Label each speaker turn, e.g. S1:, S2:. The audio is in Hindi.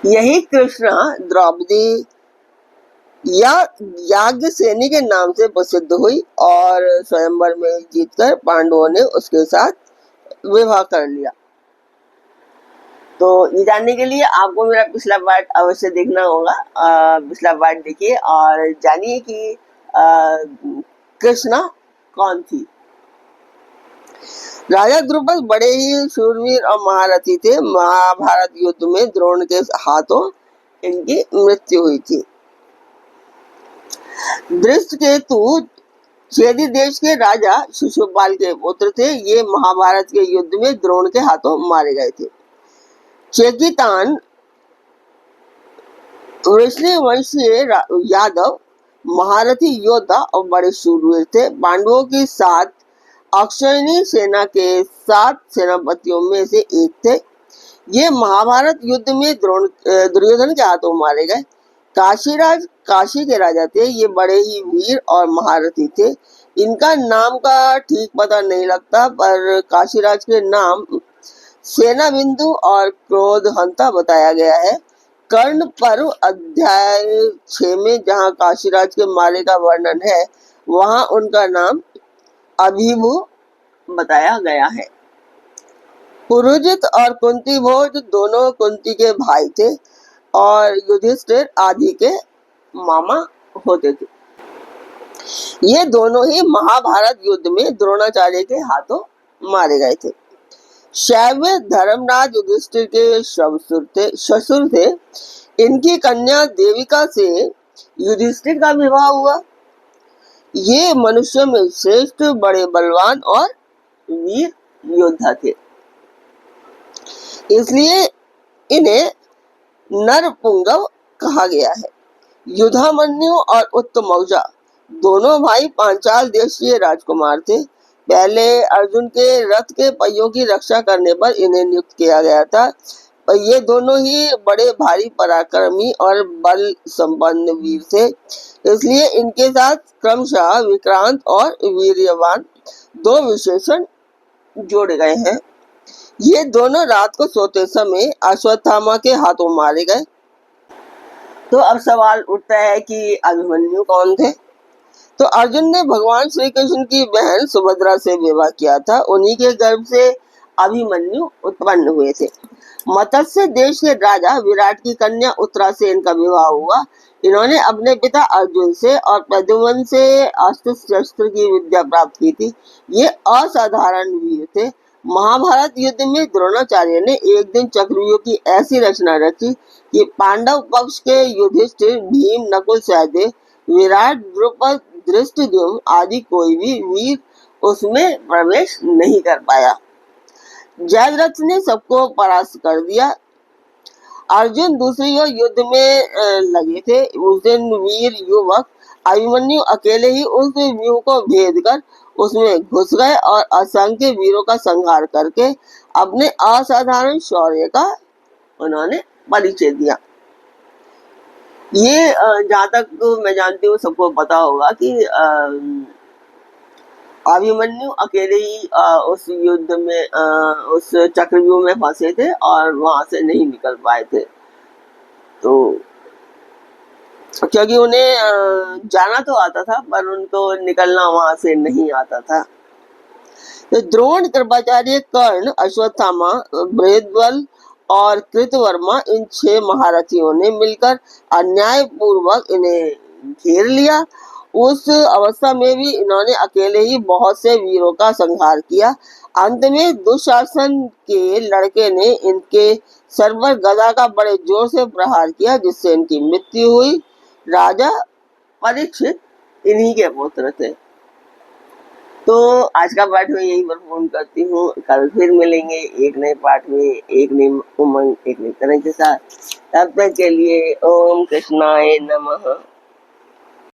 S1: यही कृष्ण द्रौपदी या याज्ञसेनी के नाम से प्रसिद्ध हुई और स्वयंवर में जीतकर पांडवों ने उसके साथ विवाह कर लिया। तो ये जानने के लिए आपको मेरा पिछला पार्ट अवश्य देखना होगा। पिछला पार्ट देखिए और जानिए कि कृष्णा कौन थी। राजा द्रुपद बड़े ही शूरवीर और महारथी थे। महाभारत युद्ध में द्रोण के हाथों इनकी मृत्यु हुई थी। धृष्टकेतु चेदी देश के राजा शिशुपाल के पुत्र थे। ये महाभारत के युद्ध में द्रोण के हाथों मारे गए थे। चेकितान वंशीय यादव महारथी योद्धा और बड़े शूरवीर थे। पांडवों की 7 अक्षौहिणी सेना के 7 सेनापतियों में से एक थे। ये महाभारत युद्ध में दुर्योधन के हाथों मारे गए। काशीराज काशी के राजा थे। ये बड़े ही वीर और महारथी थे। इनका नाम का ठीक पता नहीं लगता, पर काशीराज के नाम सेना बिंदु और क्रोधहंता बताया गया है। कर्ण पर्व अध्याय 6 में जहाँ काशीराज के मारे का वर्णन है, वहाँ उनका नाम अभिभू बताया गया है। पुरोहित और कुंती भोज दोनों कुंती के भाई थे और युधिष्ठिर आदि के मामा होते थे। ये दोनों ही महाभारत युद्ध में द्रोणाचार्य के हाथों मारे गए थे। शैव धर्मराज युधिष्ठिर के ससुर थे। इनकी कन्या देविका से युधिष्ठिर का विवाह हुआ। ये मनुष्यों में श्रेष्ठ, बड़े बलवान और वीर योद्धा थे, इसलिए इन्हें नरपुंगव कहा गया है। युधामन्यु और उत्तमौजा दोनों भाई पांचाल देशीय राजकुमार थे। पहले अर्जुन के रथ के पहियों की रक्षा करने पर इन्हें नियुक्त किया गया था। पर ये दोनों ही बड़े भारी पराक्रमी और बल संपन्न वीर थे, इसलिए इनके साथ क्रमशः विक्रांत और वीर्यवान 2 विशेषण जोड़े गए हैं। ये दोनों रात को सोते समय अश्वत्थामा के हाथों मारे गए। तो अब सवाल उठता है कि अभिमन्यु कौन थे। तो अर्जुन ने भगवान श्री कृष्ण की बहन सुभद्रा से विवाह किया था। उन्हीं के गर्भ से अभिमन्यु उत्पन्न हुए थे। मत्स्य देश के राजा विराट की कन्या उत्तरा से इनका विवाह हुआ। इन्होंने अपने पिता अर्जुन से और प्रद्युम्न से अस्त्र शस्त्र की विद्या प्राप्त की थी। ये असाधारण वीर थे। महाभारत युद्ध में द्रोणाचार्य ने एक दिन चक्रव्यूह की ऐसी रचना रची कि पांडव पक्ष के युधिष्ठिर, भीम, नकुल, सहदेव, विराट, द्रुपद, धृष्टद्युम्न आदि कोई भी वीर उसमें प्रवेश नहीं कर पाया। जयद्रथ ने सबको परास्त कर दिया। अर्जुन दूसरी ओर युद्ध में लगे थे। उस दिन वीर युवक अभिमन्यु अकेले ही उस व्यूह को भेद कर उसमें घुस गए और असंख्य वीरों का संहार करके अपने असाधारण शौर्य का उन्होंने परिचय दिया। ये जहाँ तक मैं जानती हूँ सबको पता होगा कि अभिमन्यु अकेले ही उस युद्ध में उस चक्रव्यूह में फंसे थे और वहां से नहीं निकल पाए थे। तो क्योंकि उन्हें जाना तो आता था, पर उनको निकलना वहां से नहीं आता था। तो द्रोण, कृपाचार्य, कर्ण, अश्वत्थामा, बृहद्बल और कृतवर्मा इन 6 महारथियों ने मिलकर अन्याय पूर्वक इन्हें घेर लिया। उस अवस्था में भी इन्होंने अकेले ही बहुत से वीरों का संहार किया। अंत में दुशासन के लड़के ने इनके सर पर गदा का बड़े जोर से प्रहार किया, जिससे इनकी मृत्यु हुई। राजा परीक्षित इन्हीं के पुत्र थे। तो आज का पाठ में यही पर फोन करती हूँ। कल फिर मिलेंगे एक नए पाठ में, एक नई उमंग, एक नई तरह के साथ। तब तक के लिए ओम कृष्णाय नमः।